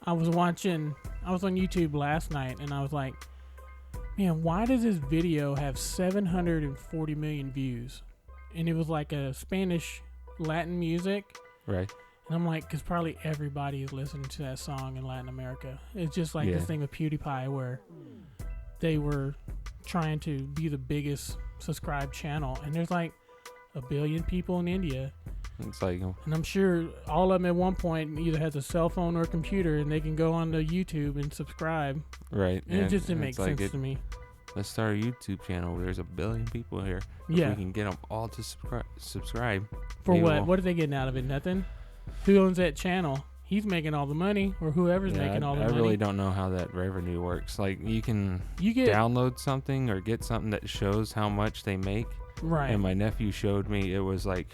I was on YouTube last night, and I was like, man, why does this video have 740 million views? And it was like a Spanish Latin music. Right. And I'm like, because probably everybody is listening to that song in Latin America. It's just like this thing with PewDiePie where they were trying to be the biggest subscribed channel. And there's like 1 billion people in India. It's like, and I'm sure all of them at one point either has a cell phone or a computer, and they can go on to YouTube and subscribe. Right. And it just didn't make sense to me. Let's start a YouTube channel. There's 1 billion people here. Yeah. If we can get them all to subscribe. For what? What are they getting out of it? Nothing? Who owns that channel? He's making all the money, or whoever's making all the money. I really don't know how that revenue works. Like, you get download something or get something that shows how much they make. Right. And my nephew showed me it was like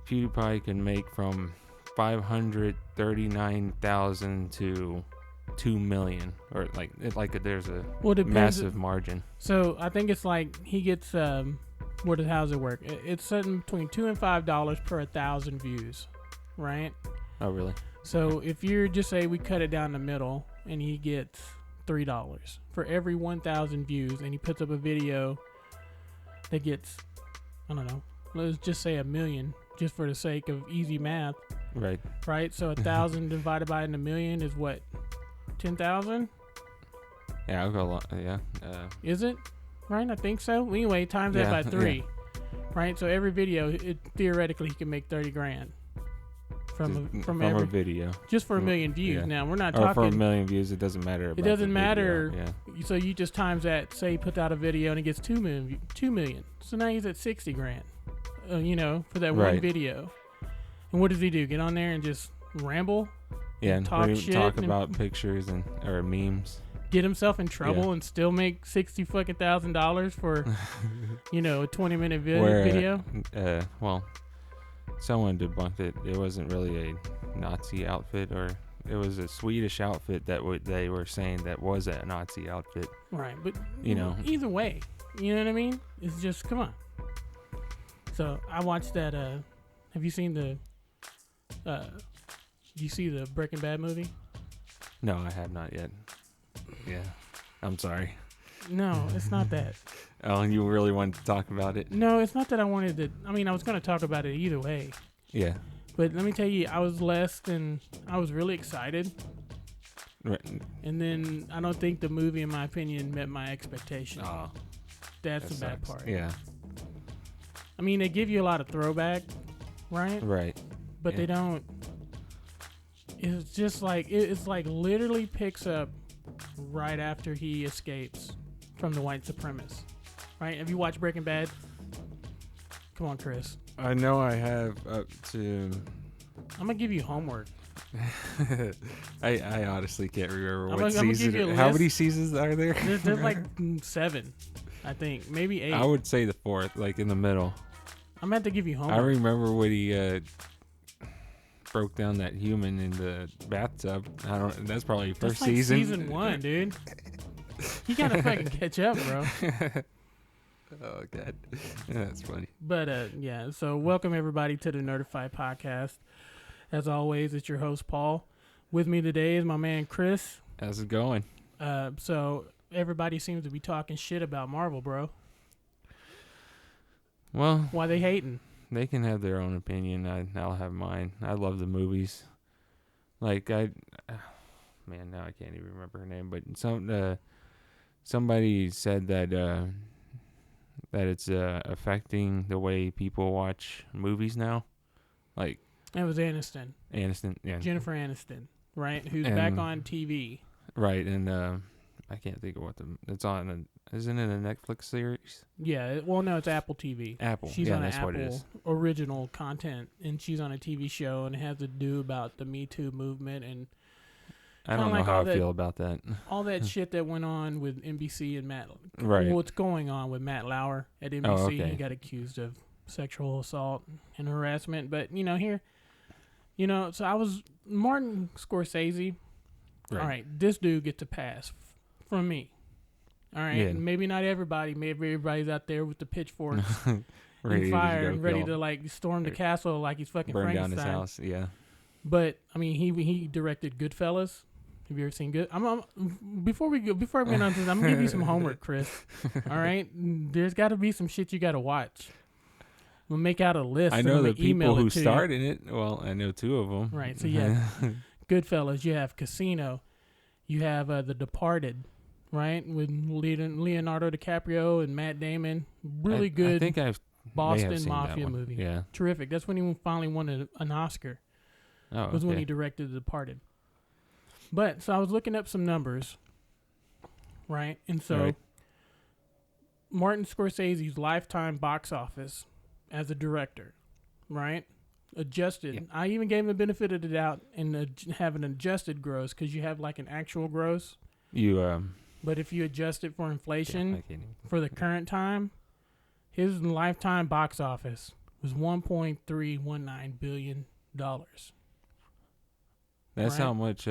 PewDiePie can make from 539,000 to 2 million, or there's a massive margin. So I think it's like he gets how does it work? It's something between $2 and $5 per 1,000 views, right? Oh, really? So if you're just say we cut it down the middle, and he gets $3 for every 1,000 views, and he puts up a video that gets, I don't know, let's just say 1 million, just for the sake of easy math. Right. Right. So 1,000 divided by 1 million is what? 10,000? Yeah, I'll go. Yeah. Is it? Right, I think so. Anyway, times that by 3. Yeah. Right, so every video, theoretically, he can make 30 grand from every video, just for 1 million views. Yeah. Now we're not talking for 1 million views. It doesn't matter. It doesn't matter. Yeah. So you just times that. Say he puts out a video and it gets 2 million. So now he's at 60 grand. For that one video. And what does he do? Get on there and just ramble? Yeah, and talk about pictures or memes. Get himself in trouble and still make $60,000 for, a 20-minute video. Well, someone debunked it. It wasn't really a Nazi outfit, or it was a Swedish outfit that they were saying that was a Nazi outfit. Right, but either way, you know what I mean? It's just come on. So I watched that. Have you seen the? Did you see the Breaking Bad movie? No, I have not yet. Yeah, I'm sorry. No, it's not that. Oh, you really wanted to talk about it? No, it's not that I wanted to. I mean, I was going to talk about it either way. Yeah. But let me tell you, I was really excited. Right. And then I don't think the movie, in my opinion, met my expectation. Oh. That's the bad part. Yeah. I mean, they give you a lot of throwback, right? Right. But they don't. It's just like, it's like literally picks up right after he escapes from the white supremacists. Right? Have you watched Breaking Bad? Come on, Chris. I know I have up to... I'm going to give you homework. I honestly can't remember what season. How many seasons are there? There's like 7, I think. Maybe 8. I would say the 4th, like in the middle. I'm going to have to give you homework. I remember when he broke down that human in the bathtub. That's probably first season. Season 1, dude. You got to fucking catch up, bro. Oh, God. Yeah, that's funny. But, so welcome everybody to the Nerdified Podcast. As always, it's your host, Paul. With me today is my man, Chris. How's it going? So everybody seems to be talking shit about Marvel, bro. Well, why they hating? They can have their own opinion. I'll have mine. I love the movies. Like, now I can't even remember her name, but somebody said that it's affecting the way people watch movies now. Like, it was Aniston. Aniston, yeah. Jennifer Aniston, right? Who's back on TV. Right, and I can't think of what it's on. Isn't it a Netflix series? Yeah, well, no, it's Apple TV. Apple, she's on that's Apple what it is. Original content, and she's on a TV show, and it has to do about the Me Too movement, and I don't know how I feel about that. All that shit that went on with NBC and Matt. Right. What's going on with Matt Lauer at NBC? Oh, okay. He got accused of sexual assault and harassment, but here, so I was Martin Scorsese. Right. All right, this dude gets a pass from me. All right, yeah. Maybe not everybody. Maybe everybody's out there with the pitchforks and fire and ready to like storm the castle like he's fucking burn Frankenstein. Burn down his house, yeah. But I mean, he directed Goodfellas. Have you ever seen Good? Before I get on this, I'm gonna give you some homework, Chris. All right, there's got to be some shit you got to watch. We'll make out a list. I know the people who started starred in it. Well, I know two of them. Right. So you have Goodfellas. You have Casino. You have The Departed. Right, with Leonardo DiCaprio and Matt Damon. Really good. I think I've Boston Mafia movie. Yeah. Terrific. That's when he finally won an Oscar. Oh, was when he directed The Departed. But so I was looking up some numbers, right? And so Martin Scorsese's lifetime box office as a director, right? Adjusted. Yeah. I even gave him the benefit of the doubt and have an adjusted gross because you have like an actual gross. But if you adjust it for inflation for the current time, his lifetime box office was $1.319 billion. That's how much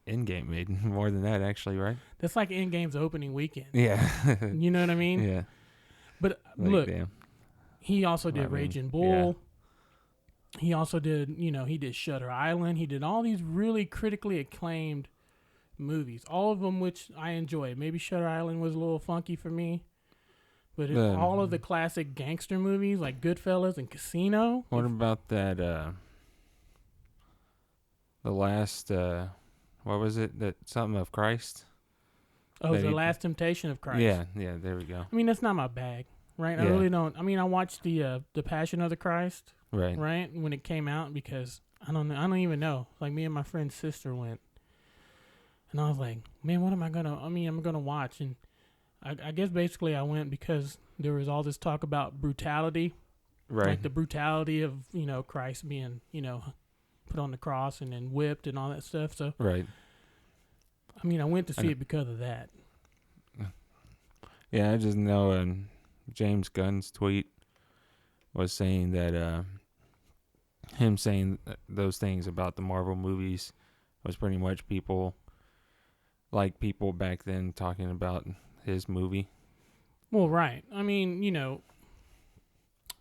Endgame made. More than that, actually, right? That's like Endgame's opening weekend. Yeah. You know what I mean? Yeah. But look, he also did Raging Bull. Yeah. He also did, he did Shutter Island. He did all these really critically acclaimed movies, all of them which I enjoy. Maybe Shutter Island was a little funky for me, but all of the classic gangster movies like Goodfellas and Casino. What about that? The last, what was it? That something of Christ. Oh, The Last Temptation of Christ. Yeah, there we go. I mean, that's not my bag, right? Yeah. I really don't. I mean, I watched the Passion of the Christ, right, when it came out because I don't even know. Like me and my friend's sister went. And I was like, man, what am I going to, I'm going to watch. And I guess basically I went because there was all this talk about brutality. Right. Like the brutality of, Christ being, put on the cross and then whipped and all that stuff. So, right. I mean, I went to see it because of that. Yeah, I just know James Gunn's tweet was saying that him saying those things about the Marvel movies was pretty much people back then talking about his movie. Well, right. I mean,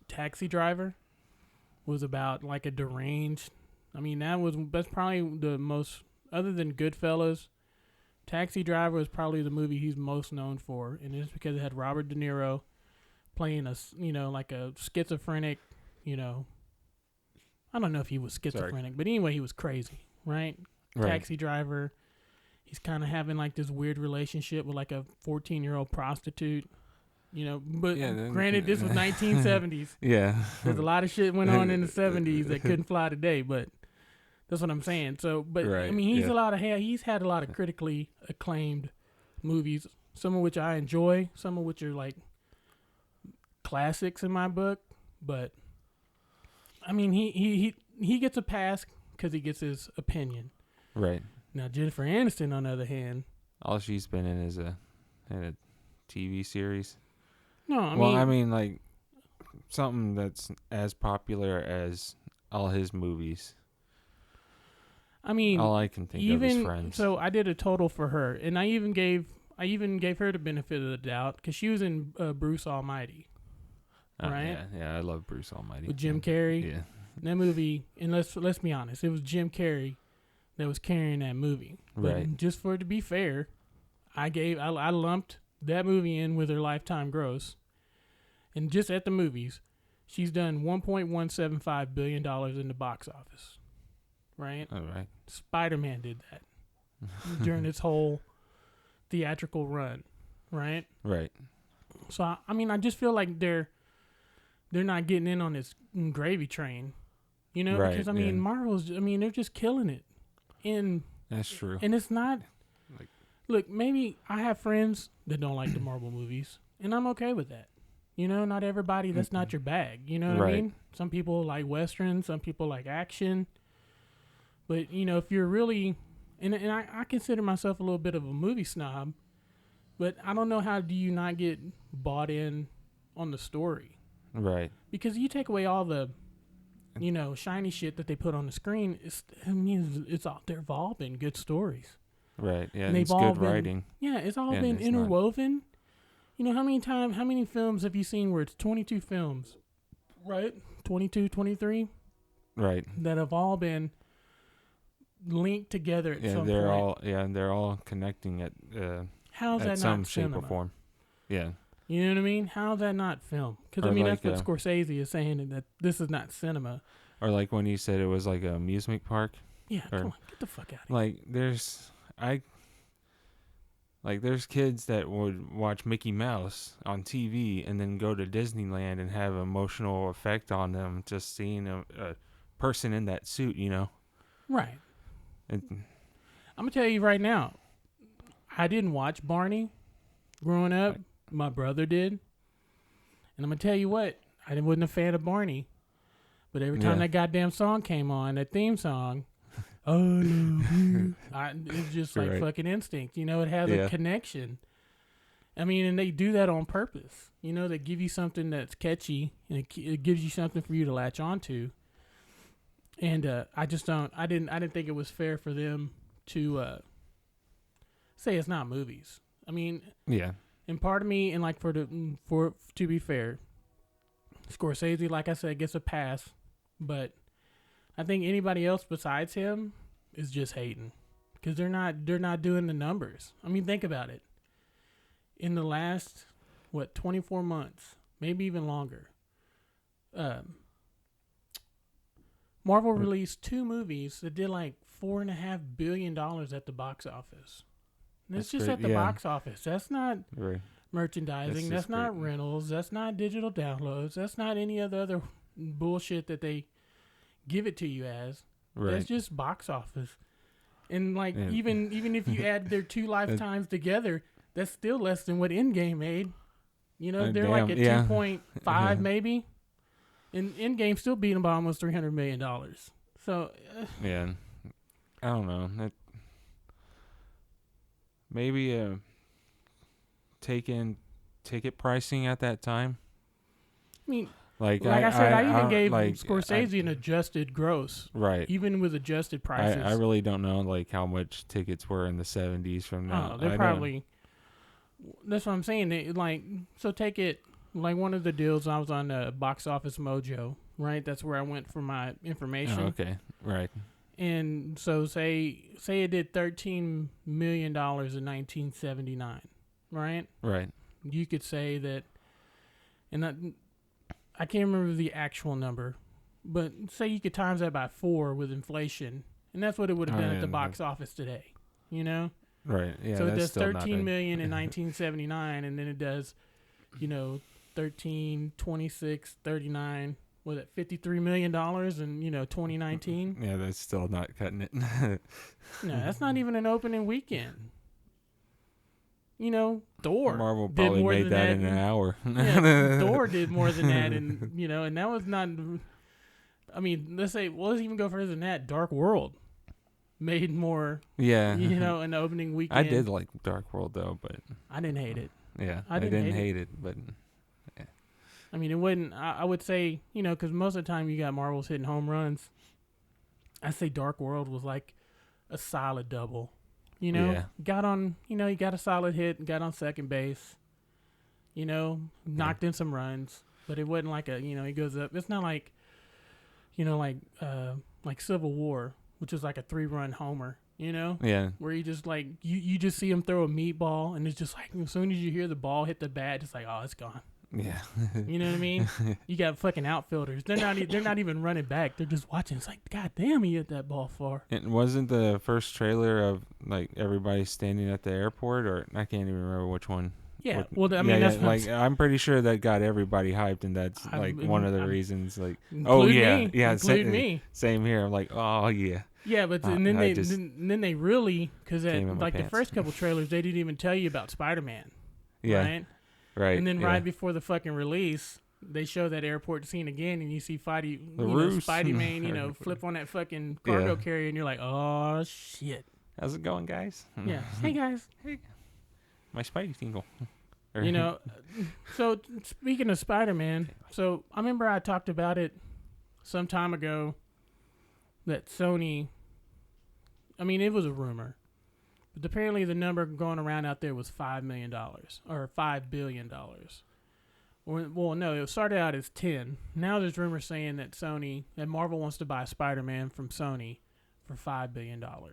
Taxi Driver was about like a deranged. I mean, that's probably the most, other than Goodfellas, Taxi Driver was probably the movie he's most known for, and it's because it had Robert De Niro playing like a schizophrenic, I don't know if he was schizophrenic, but anyway, he was crazy, right? Taxi Driver. He's kind of having like this weird relationship with like a 14-year-old prostitute, but granted this was 1970s. Yeah. There's a lot of shit went on in the 70s that couldn't fly today, but that's what I'm saying. So, but I mean, he's had a lot of critically acclaimed movies, some of which I enjoy, some of which are like classics in my book, but I mean, he gets a pass because he gets his opinion. Right. Now, Jennifer Aniston, on the other hand, all she's been in is in a TV series. No, I mean like something that's as popular as all his movies. I mean, all I can think of is Friends. So I did a total for her, and I even gave her the benefit of the doubt because she was in Bruce Almighty, right? Yeah, I love Bruce Almighty with Jim Carrey. Yeah, that movie, and let's be honest, it was Jim Carrey that was carrying that movie. But right. Just for it to be fair, I lumped that movie in with her lifetime gross, and just at the movies, she's done $1.175 billion in the box office. Right? All right. Spider-Man did that during its whole theatrical run, right? Right. So I mean, I just feel like they're not getting in on this gravy train, right, because I mean, Marvel's, they're just killing it. And that's true. And it's not look, maybe I have friends that don't like the Marvel movies, and I'm okay with that. Not everybody, that's not your bag. You know what I mean? Some people like Western, some people like action. But, if you're really, and I consider myself a little bit of a movie snob, but I don't know how do you not get bought in on the story. Right. Because you take away all the, shiny shit that they put on the screen, they've all been good stories. Right, yeah, and it's good writing. Yeah, it's all been interwoven. How many films have you seen where it's 22 films, right? 22, 23? Right. that have all been linked together at some they're point. they're all connecting How's at that some not shape cinema? or form. Yeah. You know what I mean? How's that not film? Because I Or mean, like that's what Scorsese is saying, that this is not cinema. or like when he said it was like an amusement park. Yeah, Or come on, get the fuck out of here. like there's kids that would watch Mickey Mouse on TV and then go to Disneyland and have emotional effect on them just seeing a person in that suit, you know. Right. And, I'm gonna tell you right now, I didn't watch Barney growing up. My brother did, and I'm gonna tell you what, I wasn't a fan of Barney. But every time Yeah. that goddamn song came on, that theme song, I love you. It's just like Right. fucking instinct. You know, it has Yeah. a connection. I mean, and they do that on purpose. You know, they give you something that's catchy, and it gives you something for you to latch onto. And I didn't think it was fair for them to say it's not movies. I mean, yeah. and part of me, and like for to be fair, Scorsese, like I said, gets a pass, but I think anybody else besides him is just hating because they're not doing the numbers. I mean, think about it. In the last 24 months, maybe even longer, Marvel released 2 movies that did like $4.5 billion at the box office. And it's That's just great, at the yeah. box office. That's not Right. merchandising. That's That's not great. rentals. That's not digital downloads. That's not any of the other bullshit that they give it to you as. Right. That's just box office. And like Yeah. even if you add their 2 lifetimes together, that's still less than what Endgame made. You know, they're like Damn, at yeah. 2.5 maybe. And Endgame still beat them by almost $300 million. So Yeah. I don't know. Maybe take in ticket pricing at that time. I mean, Like I said, I even gave like, Scorsese an adjusted gross, right. even with adjusted prices. I really don't know like how much tickets were in the 70s from now. Oh, they're probably. That's what I'm saying. So take it like one of the deals. I was on Box Office Mojo, right? That's where I went for my information. Oh, okay. Right. And so say it did $13 million in 1979, right? Right. You could say that, and I can't remember the actual number, but say you could times that by 4 with inflation, and that's what it would have Oh, been yeah, at the no. box office today. You know. Right. Yeah. So it that's does still not 13 million in 1979, and then it does, 13, 26, 39. Was it $53 million in 2019? Yeah, that's still not cutting it. No, that's not even an opening weekend. Thor Marvel did probably more made than that in an hour. Yeah, Thor did more than that, and and that was not. I mean, let's even go further than that. Dark World made more. Yeah. In the opening weekend. I did like Dark World though, but I didn't hate it. yeah, I I didn't didn't hate hate it, but I mean, it wouldn't. I would say, because most of the time you got Marvels hitting home runs. I say Dark World was like a solid double. Yeah. Got on. He got a solid hit. Got on second base. Knocked in some runs, but it wasn't like a. He goes up. It's not like, like Civil War, which was like a 3-run homer. yeah, Where you just like you just see him throw a meatball, and it's just like as soon as you hear the ball hit the bat, it's like, oh, it's gone. yeah. You know what I mean? You got fucking outfielders. They're not even running back. They're just watching. It's like, God damn, he hit that ball far. It wasn't the first trailer of like everybody standing at the airport, or I can't even remember which one. Yeah. What- Well, I mean, that's what I'm like I'm pretty sure that got everybody hyped, and that's like one of the I'm- reasons. Like, include yeah, me, yeah, include me. Same here. I'm like, oh yeah, Yeah, but and then then they really because came in my like the pants. first couple trailers they didn't even tell you about Spider-Man. yeah, Right. right. And then yeah. right before the fucking release, they show that airport scene again, and you see Roost. Spidey-Man, flip on that fucking cargo Yeah. carrier, and you're like, oh shit. How's it going, guys? Yeah. Hey guys. My Spidey tingle. Or- So speaking of Spider-Man, so I remember I talked about it some time ago that Sony, I mean, it was a rumor, but apparently the number going around out there was $5 million or $5 billion, Well, no, it started out as 10. Now there's rumors saying that Marvel wants to buy Spider-Man from Sony for $5 billion. And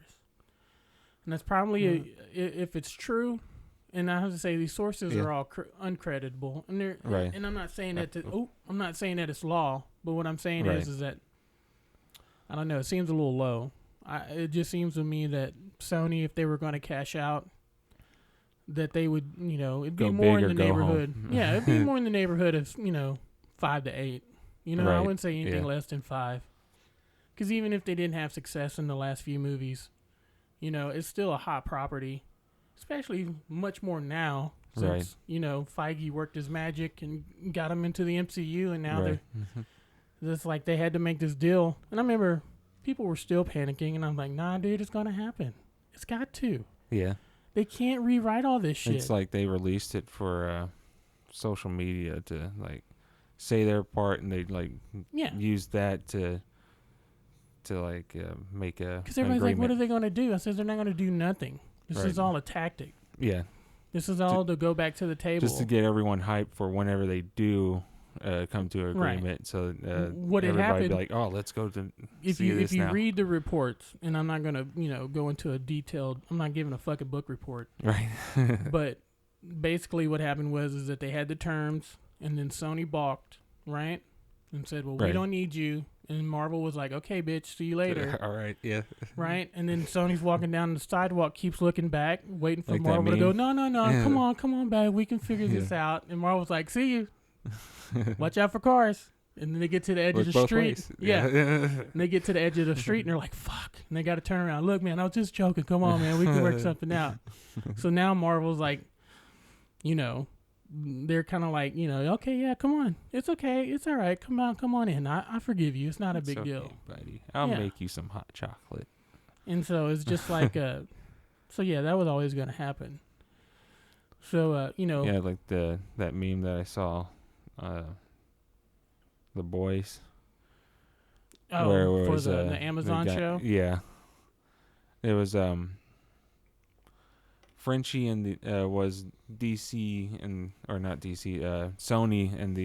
that's probably, if it's true, and I have to say these sources are all uncreditable. And they're, Right. and I'm not saying that I'm not saying that it's law, but what I'm saying is that, I don't know, it seems a little low. It just seems to me that Sony, if they were going to cash out, that they would, it'd be more in the neighborhood. Yeah, it'd be more in the neighborhood of, 5 to 8. I wouldn't say anything less than 5. Because even if they didn't have success in the last few movies, it's still a hot property, especially much more now since, Feige worked his magic and got them into the MCU, and now it's like they had to make this deal. And I remember people were still panicking, and I'm like, nah, dude, it's going to happen. It's got to. Yeah. They can't rewrite all this shit. It's like they released it for social media to, like, say their part, and they, like, use that to like, make a Because everybody's like, what are they going to do? I said, they're not going to do nothing. This is all a tactic. Yeah. This is all to go back to the table. Just to get everyone hyped for whenever they do come to an agreement. Right. So what everybody be like, oh, let's go to if you read the reports, and I'm not going to, go into a detailed, I'm not giving a fucking book report. Right. But basically what happened is that they had the terms, and then Sony balked, right? And said, well, we don't need you. And Marvel was like, okay, bitch, see you later. All right, yeah. Right? And then Sony's walking down the sidewalk, keeps looking back, waiting for like Marvel to go, no, come on, babe, we can figure this out. And Marvel's like, see you. Watch out for cars. And then they get to the edge of the street. Yeah. And they get to the edge of the street, and they're like, fuck. And they got to turn around. Look, man, I was just joking. Come on, man, we can work something out. So now Marvel's like, they're kind of like, okay, yeah, come on. It's okay. It's all right. Come on in. I forgive you. It's not a big deal. Buddy. I'll make you some hot chocolate. And so it's just like, so yeah, that was always going to happen. So, Yeah, like that meme that I saw, The Boys. Oh, where it was, the Amazon show? Yeah. It was, Frenchie and was DC or not DC, Sony and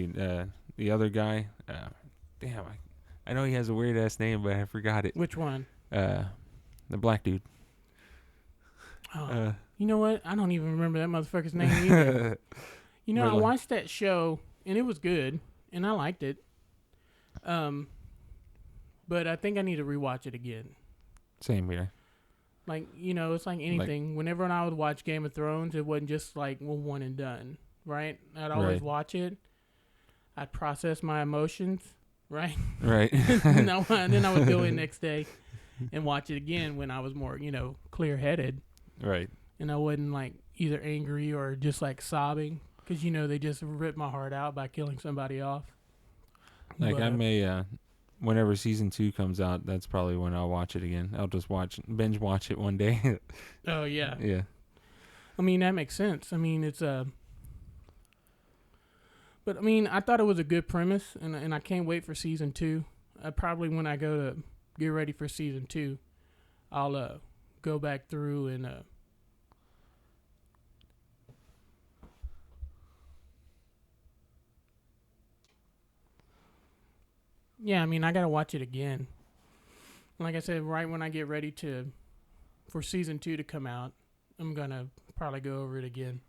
the other guy. Damn, I know he has a weird ass name, but I forgot it. Which one? The black dude. Oh, you know what? I don't even remember that motherfucker's name either. I watched that show, and it was good, and I liked it. But I think I need to rewatch it again. Same here. Like, it's like anything. Whenever I would watch Game of Thrones, it wasn't just like, one and done, right? I'd always watch it. I'd process my emotions, right? Right. and then I would go in next day and watch it again when I was more, clear-headed. Right. And I wasn't, like, either angry or just, like, sobbing. Because, they just ripped my heart out by killing somebody off. Like, I may... whenever season 2 comes out, that's probably when I'll watch it again. I'll just binge watch it one day. Oh, yeah. Yeah. I mean, that makes sense. I mean, it's but I mean, I thought it was a good premise, and I can't wait for season 2. Probably when I go to get ready for season 2, I'll go back through and yeah, I mean, I gotta watch it again. Like I said, right when I get ready for season 2 to come out, I'm gonna probably go over it again.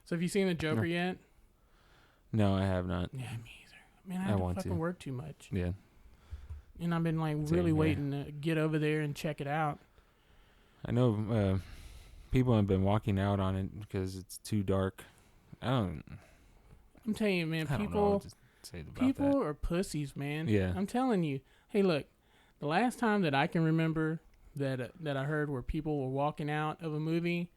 So have you seen The Joker yet? No, I have not. Yeah, me either. Man, I don't fucking work too much. Yeah. And I've been like really waiting to get over there and check it out. I know people have been walking out on it because it's too dark. I'm telling you, man, people are pussies, man. Yeah. I'm telling you. Hey, look, the last time that I can remember that I heard where people were walking out of a movie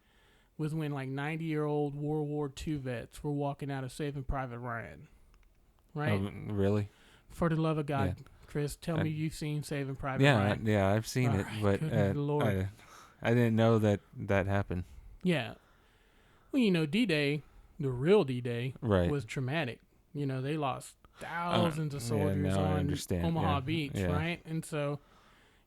was when like 90-year-old World War II vets were walking out of Saving Private Ryan. Right? Oh, really? For the love of God, Chris, tell me you've seen Saving Private Ryan. Yeah, I've seen it, but I didn't know that happened. Yeah. Well, D-Day, the real D-Day, was traumatic. They lost thousands of soldiers on Omaha Beach, right? And so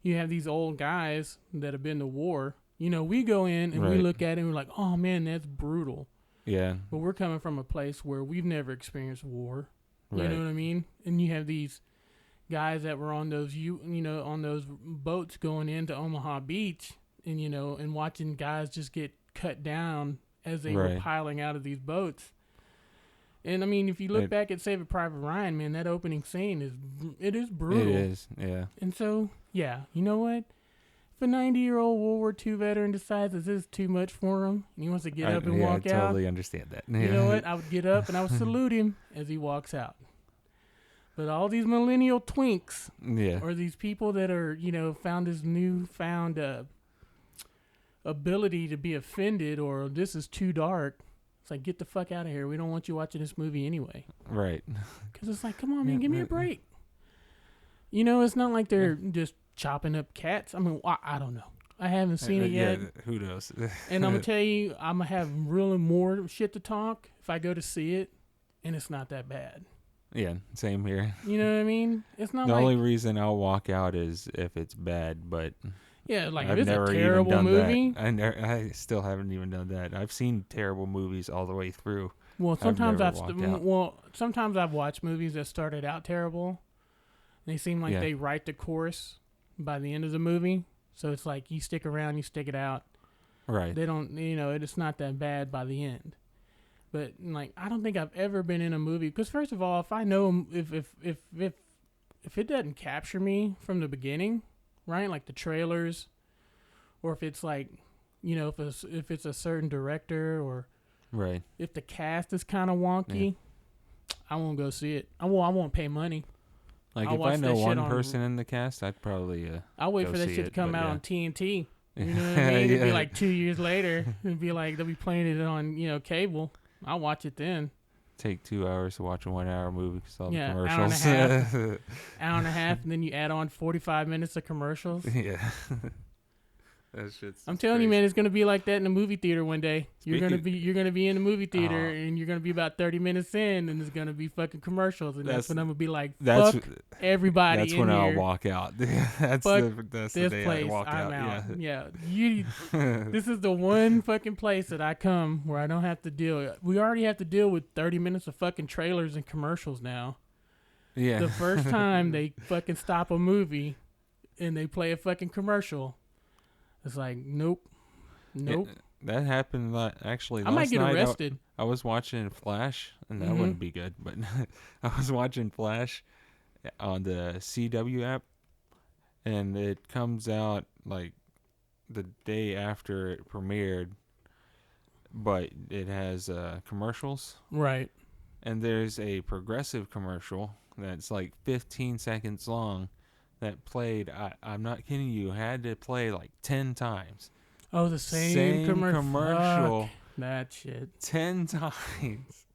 you have these old guys that have been to war. We go in and we look at it and we're like, oh, man, that's brutal. Yeah. But we're coming from a place where we've never experienced war. You Right. know what I mean? And you have these guys that were on those on those boats going into Omaha Beach, and and watching guys just get cut down as they were Right. piling out of these boats. And I mean, if you look back at Saving Private Ryan, man, that opening scene is brutal. It is. Yeah. And so, yeah, you know what? If a 90-year-old World War II veteran decides that this is too much for him and he wants to get up and walk I out, totally understand that. you know what? I would get up and I would salute him as he walks out. But all these millennial twinks, Yeah. or these people that are, found this newfound ability to be offended, or this is too dark. It's like, get the fuck out of here. We don't want you watching this movie anyway. Right. Because it's like, come on, man, give me a break. It's not like they're just chopping up cats. I mean, I don't know. I haven't seen it yet. Yeah, who knows? And I'm going to tell you, I'm going to have really more shit to talk if I go to see it, and it's not that bad. Yeah, same here. You know what I mean? It's not The like... only reason I'll walk out is if it's bad, but... Yeah, like I've if it's never a terrible even done movie. That. I still haven't even done that. I've seen terrible movies all the way through. Well, sometimes never sometimes I've watched movies that started out terrible. They seem like they write the course by the end of the movie. So it's like you stick around, you stick it out. Right. They don't, it's not that bad by the end. But like, I don't think I've ever been in a movie because first of all, if I know if it doesn't capture me from the beginning, right? Like the trailers, or if it's like, if it's a certain director, or right. if the cast is kind of wonky, I won't go see it. I won't pay money. Like I'll if I watch know that shit one on- person in the cast, I'd probably I'll wait go for that see shit to it, come but out yeah. on TNT. You know what I mean? It'd be Yeah. like 2 years later. It'd be like they'll be playing it on cable. I'll watch it then. take 2 hours to watch a 1 hour movie because all Yeah, the hour and a commercials. Hour and a half, and then you add on 45 minutes of commercials. Yeah. That shit's I'm telling you, man, it's gonna be like that in the movie theater one day. You're gonna Speaking- be in the movie theater, and you're gonna be about 30 minutes in, and there's gonna be fucking commercials, and that's when I'm gonna be like, That's fuck everybody. that's in when here. I'll walk out. that's Fuck the this day place. I walk I'm out. out. Yeah, this is the one fucking place that I come where I don't have to deal. We already have to deal with 30 minutes of fucking trailers and commercials now. Yeah. The first time they fucking stop a movie and they play a fucking commercial, it's like, nope. That happened actually I last might get night. arrested. I was watching Flash, and that Mhm. wouldn't be good, but I was watching Flash on the CW app, and it comes out like the day after it premiered, but it has commercials, Right. and there's a Progressive commercial that's like 15 seconds long that played, I'm not kidding you, had to play like 10 times. Oh, the same commercial. Fuck that shit. 10 times.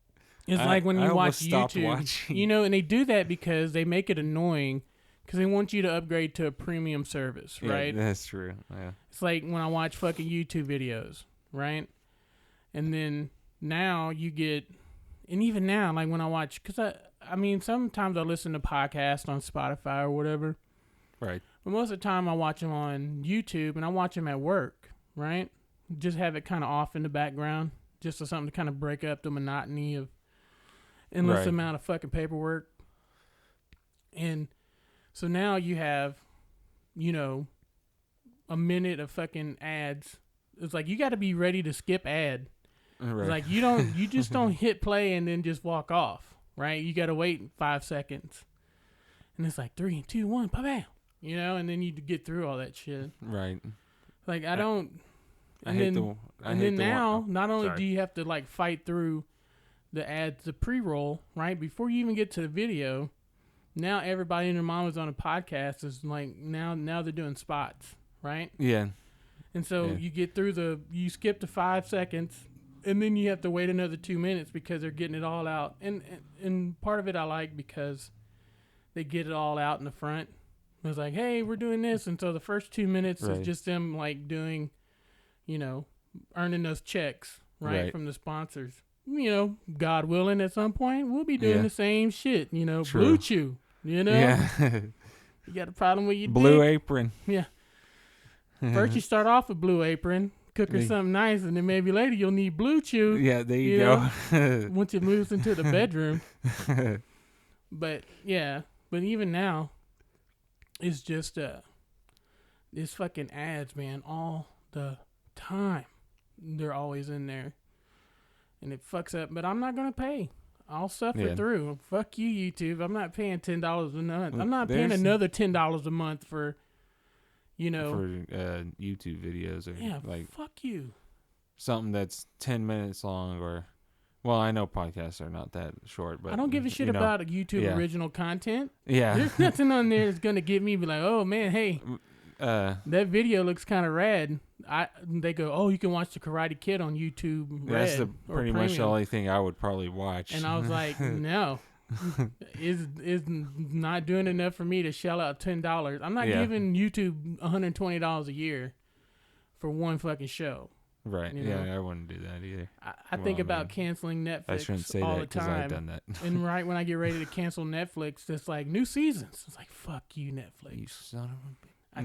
It's like when I you watch almost stopped YouTube, watching. and they do that because they make it annoying because they want you to upgrade to a premium service, right? Yeah, that's true. Yeah. It's like when I watch fucking YouTube videos, right? And then now you get, and even now, like when I watch, because I mean, sometimes I listen to podcasts on Spotify or whatever, Right. but most of the time I watch them on YouTube, and I watch them at work, right? Just have it kind of off in the background, just so something to kind of break up the monotony of endless Right. amount of fucking paperwork. And so now you have, a minute of fucking ads. It's like you got to be ready to skip ad. Right. It's like you just don't hit play and then just walk off, right? You got to wait 5 seconds. And it's like 3, 2, 1, bam, and then you get through all that shit. Right. Like I don't. I And hate then, I and hate then the now, one. not only Sorry. do you have to like fight through the ads, the pre-roll, right? Before you even get to the video, now everybody and their mama's on a podcast is like, now they're doing spots, right? Yeah. And so Yeah. you get through you skip the 5 seconds, and then you have to wait another 2 minutes because they're getting it all out. And part of it I like because they get it all out in the front. It's like, hey, we're doing this. And so the first 2 minutes Right. is just them like doing, earning those checks, right, Right. from the sponsors. God willing, at some point, we'll be doing Yeah. the same shit, True. Blue Chew, Yeah. You got a problem with your Blue dick? Apron. Yeah. First, you start off with Blue Apron cook her something nice, and then maybe later you'll need Blue Chew. Yeah, there you know, go. once it moves into the bedroom. But yeah, but even now, it's just these fucking ads, man, all the time. They're always in there, and it fucks up. But I'm not gonna pay. I'll suffer through. Fuck you, YouTube. I'm not paying $10 a month. I'm not paying another $10 a month for, for YouTube videos or like fuck you. Something that's 10 minutes long or. Well, I know podcasts are not that short, but I don't give a shit about YouTube original content. Yeah. There's nothing on there that's going to get me be like, oh, man, hey, that video looks kind of rad. They go, oh, you can watch The Karate Kid on YouTube Red. That's pretty much the only thing I would probably watch. And I was like, no. is not doing enough for me to shell out $10. I'm not giving YouTube $120 a year for one fucking show. Right. I wouldn't do that either. I think about canceling Netflix I shouldn't say all that the time. I've done that. And right when I get ready to cancel Netflix, it's like new seasons. It's like, fuck you, Netflix. You son of a bitch. I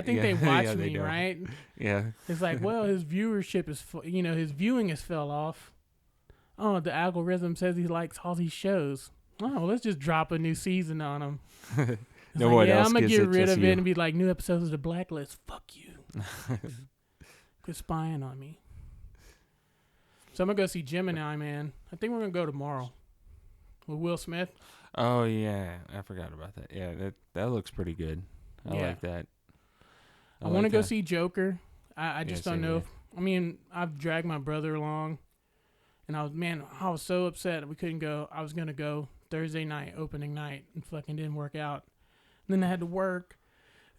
think they watch me, right? Yeah. It's like, well, his viewership is, his viewing has fell off. Oh, the algorithm says he likes all these shows. Oh, well, let's just drop a new season on him. I'm gonna get rid of it and be like, new episodes of The Blacklist. Fuck you. Quit spying on me. So I'm gonna go see Gemini Man. I think we're gonna go tomorrow with Will Smith. Oh yeah, I forgot about that. Yeah, that looks pretty good. I like that. I want to go see Joker. I just don't know. I've dragged my brother along, and I was so upset that we couldn't go. I was gonna go Thursday night, opening night, and fucking didn't work out. And then I had to work,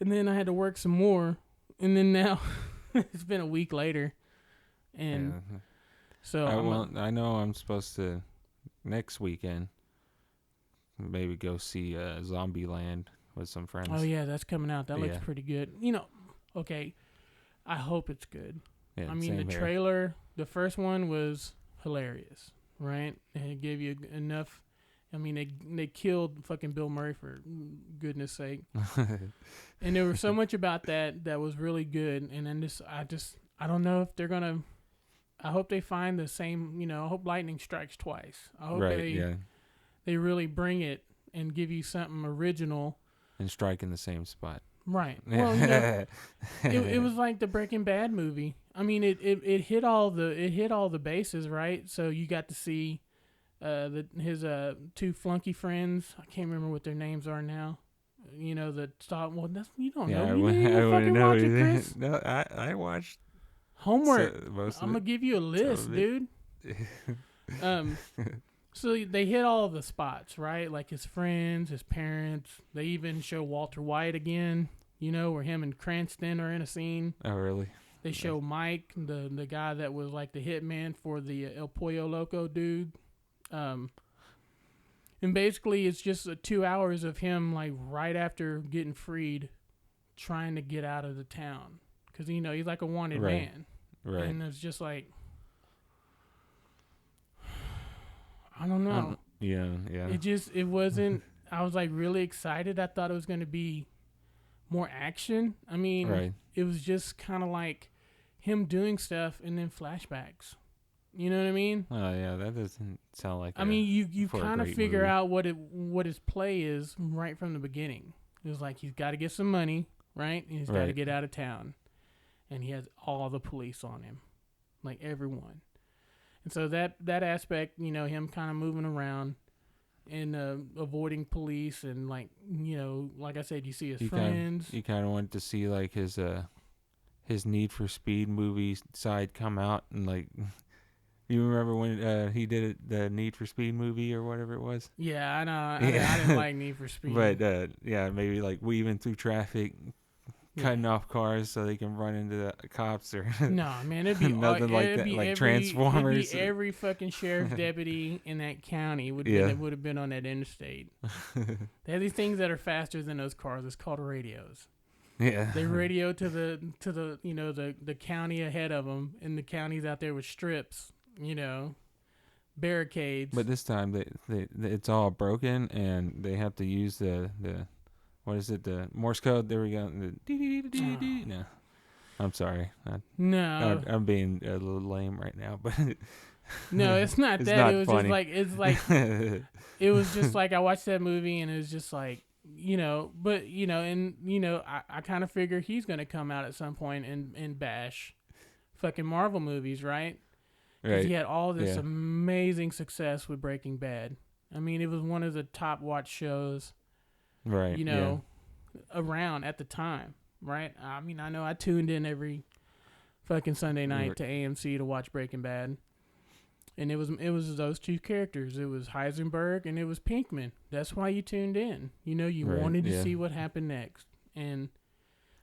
and then I had to work some more, and then now. It's been a week later, and so I know I'm supposed to next weekend maybe go see Zombieland with some friends. Oh yeah, that's coming out. That looks pretty good. Okay, I hope it's good. Yeah, the trailer, the first one was hilarious, right? It gave you enough. They killed fucking Bill Murray for goodness sake. And there was so much about that was really good. And then I don't know if they're going to, I hope they find the same, I hope lightning strikes twice. I hope they really bring it and give you something original. And strike in the same spot. Right. Well, it was like the Breaking Bad movie. It hit all the bases, right? So you got to see his two flunky friends. I can't remember what their names are now. You don't know. You didn't even fucking watch it, Chris. No, I watched homework. I'm gonna give you a list, dude. So they hit all the spots, right? Like his friends, his parents. They even show Walter White again. Where him and Cranston are in a scene. Oh, really? They show Mike, the guy that was like the hitman for the El Pollo Loco dude. And basically it's just 2 hours of him like right after getting freed trying to get out of the town because he's like a wanted man, right? And it's just like I don't know. It wasn't. I was like really excited. I thought it was going to be more action. It was just kind of like him doing stuff and then flashbacks. You know what I mean? Oh yeah, that doesn't sound like. You kind of figure out what his play is right from the beginning. It was like he's got to get some money, right? And he's got to get out of town, and he has all the police on him, like everyone. And so that aspect, him kind of moving around and avoiding police, and like I said, you see his friends. You kind of want to see like his Need for Speed movie side come out and like. You remember when he did it, the Need for Speed movie or whatever it was? Yeah, I know. I didn't like Need for Speed. But, maybe like weaving through traffic, cutting off cars so they can run into the cops or... No, man, it'd be... nothing like that, like Transformers. It'd be every fucking sheriff's deputy in that county would have been on that interstate. They have these things that are faster than those cars. It's called radios. Yeah. They radio to the county ahead of them, and the county's out there with strips. Barricades. But this time it's all broken and they have to use the what is it, the Morse code? There we go. No. I'm sorry. No, I'm being a little lame right now, but no, it's not it's that. not It was funny. just like it was just like I watched that movie and it was just like, but I kind of figure he's gonna come out at some point and bash fucking Marvel movies, right? Because Right. he had all this Yeah. amazing success with Breaking Bad. I mean, it was one of the top watched shows, Right. around at the time, right? I mean, I know I tuned in every fucking Sunday night to AMC to watch Breaking Bad. And it was those two characters. It was Heisenberg and it was Pinkman. That's why you tuned in. You Right, wanted to yeah. see what happened next. And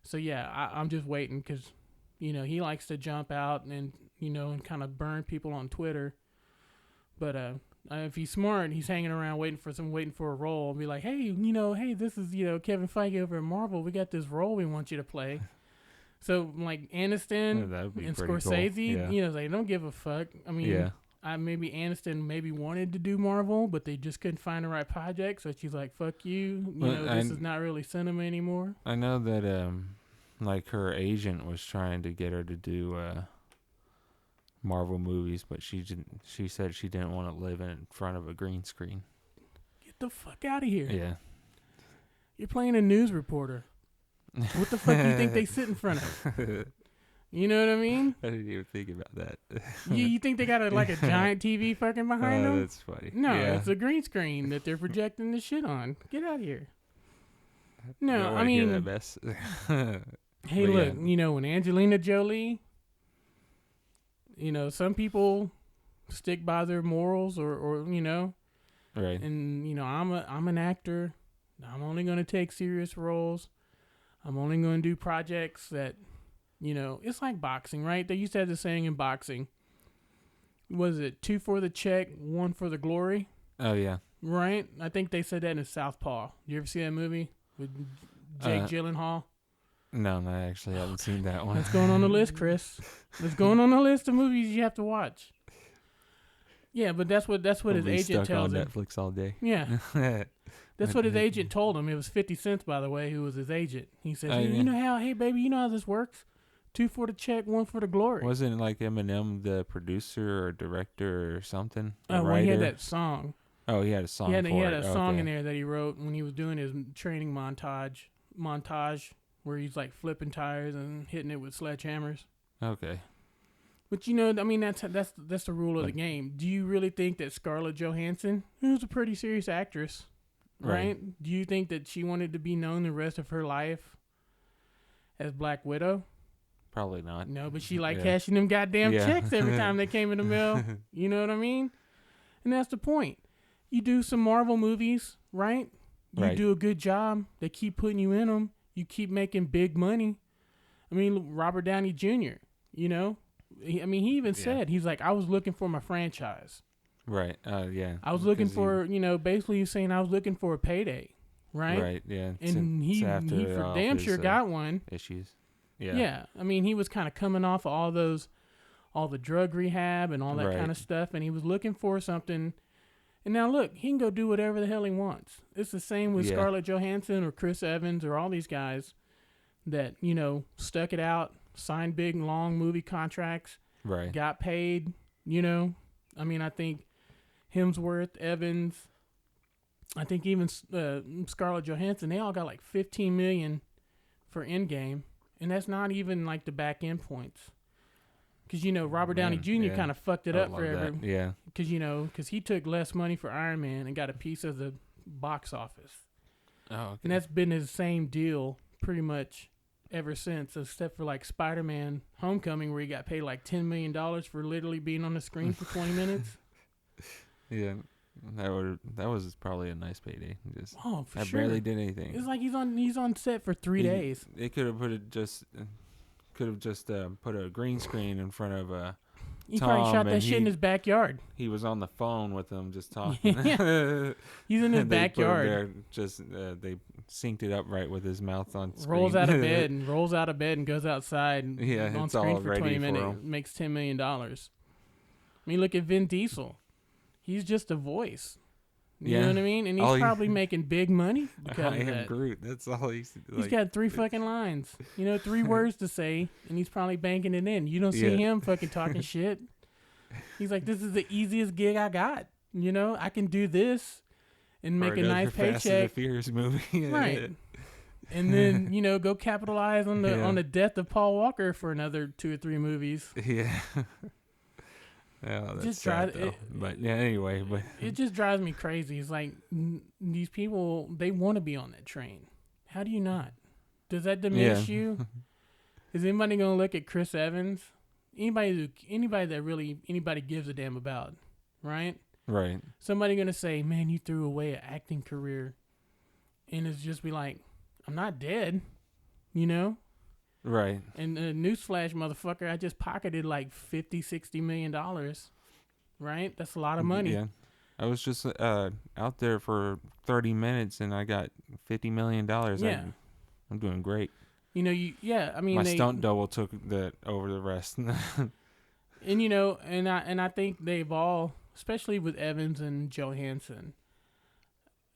so yeah, I'm just waiting because he likes to jump out and and kind of burn people on Twitter. But if he's smart, he's hanging around waiting for a role and be like, hey, this is Kevin Feige over at Marvel. We got this role we want you to play. So like Aniston that would be and pretty Scorsese, cool. Yeah. they don't give a fuck. I mean, Yeah. maybe Aniston maybe wanted to do Marvel, but they just couldn't find the right project. So she's like, "Fuck you, this is not really cinema anymore." I know that like her agent was trying to get her to do Marvel movies, but she didn't. She said she didn't want to live in front of a green screen. Get the fuck out of here! Yeah. You're playing a news reporter. What the fuck do you think they sit in front of? You know what I mean? I didn't even think about that. You think they got a giant TV fucking behind them? That's funny. No, Yeah. it's a green screen that they're projecting the shit on. Get out of here. No, Don't I wanna hear mean, that mess. hey, But look, yeah. when Angelina Jolie, some people stick by their morals or Right. and I'm an actor. I'm only going to take serious roles. I'm only going to do projects that it's like boxing, right? They used to have the saying in boxing. Was it 2 for the check, 1 for the glory? Oh yeah. Right? I think they said that in Southpaw. You ever see that movie with Jake Gyllenhaal? No, I actually haven't seen that one. That's going on the list, Chris. That's going on the list of movies you have to watch. Yeah, but that's what I'll his be agent stuck tells on him. Netflix all day. Yeah, that's what his agent told him. It was 50 Cent, by the way, who was his agent. He said, Oh, hey, yeah. hey, baby, you know how this works? 2 for the check, 1 for the glory. Wasn't like Eminem the producer or director or something? Well, he had that song. Oh, he had a song. He had for a it. song Okay. in there that he wrote when he was doing his training montage where he's like flipping tires and hitting it with sledgehammers. Okay. But I mean that's the rule of the game. Do you really think that Scarlett Johansson, who's a pretty serious actress, right? Do you think that she wanted to be known the rest of her life as Black Widow? Probably not. No, but she Yeah. cashing them goddamn Yeah. checks every time they came in the mail. You know what I mean? And that's the point. You do some Marvel movies, right? You Right. do a good job. They keep putting you in them. You keep making big money. I mean, Robert Downey Jr., he even said, he's like, I was looking for my franchise. Right. Yeah. I was looking Because for, basically he's saying I was looking for a payday, right? Right. Yeah. And he for all damn his, sure got one. issues. Yeah. Yeah. I mean, he was kind of coming off of all the drug rehab and all that Right. kind of stuff, and he was looking for something. And now look, he can go do whatever the hell he wants. It's the same with Yeah. Scarlett Johansson or Chris Evans or all these guys that, stuck it out, signed big, long movie contracts, Right. got paid, I mean, I think Hemsworth, Evans, I think even Scarlett Johansson, they all got like $15 million for Endgame, and that's not even like the back end points. Because, Robert Downey Man, Jr. yeah. kind of fucked it I up love for that. everyone. Yeah. Because he took less money for Iron Man and got a piece of the box office. Oh. Okay. And that's been his same deal pretty much ever since, except for like Spider-Man Homecoming, where he got paid like $10 million for literally being on the screen for 20 minutes. Yeah. That was probably a nice payday. Just Oh, for I sure. barely did anything. It's like he's on set for 3 days. They could have just put a green screen in front of He probably Tom, shot that and shit in his backyard. he was on the phone with them just talking. Yeah. He's in his And they put him backyard. there, just they synced it up right with his mouth on screen. Rolls out of bed and goes outside and Yeah, on it's screen all for ready 20 for minutes, him. makes $10 million. I mean, look at Vin Diesel. He's just a voice. You know what I mean? And he's probably making big money because I of am that. Groot. That's all he's He's got 3 fucking lines. 3 words to say, and he's probably banking it in. You don't see him fucking talking shit. He's like, this is the easiest gig I got. I can do this and make a nice paycheck. Fast and the Furious movie. Right. And then, go capitalize on the death of Paul Walker for another 2 or 3 movies. Yeah. Oh, that's sad, though. But yeah, anyway, it just drives me crazy. It's like these people, they want to be on that train. How do you not? Does that diminish you? Is anybody gonna look at Chris Evans? Anybody that really anybody gives a damn about, right? Right. Somebody gonna say, "Man, you threw away an acting career," and it's just be like, "I'm not dead," Right. And newsflash, motherfucker, I just pocketed like $50-60 million. Right? That's a lot of money. Yeah. I was just out there for 30 minutes and I got $50 million. Yeah. I'm doing great. I mean, my stunt double took over the rest. And I think they've all, especially with Evans and Johansson,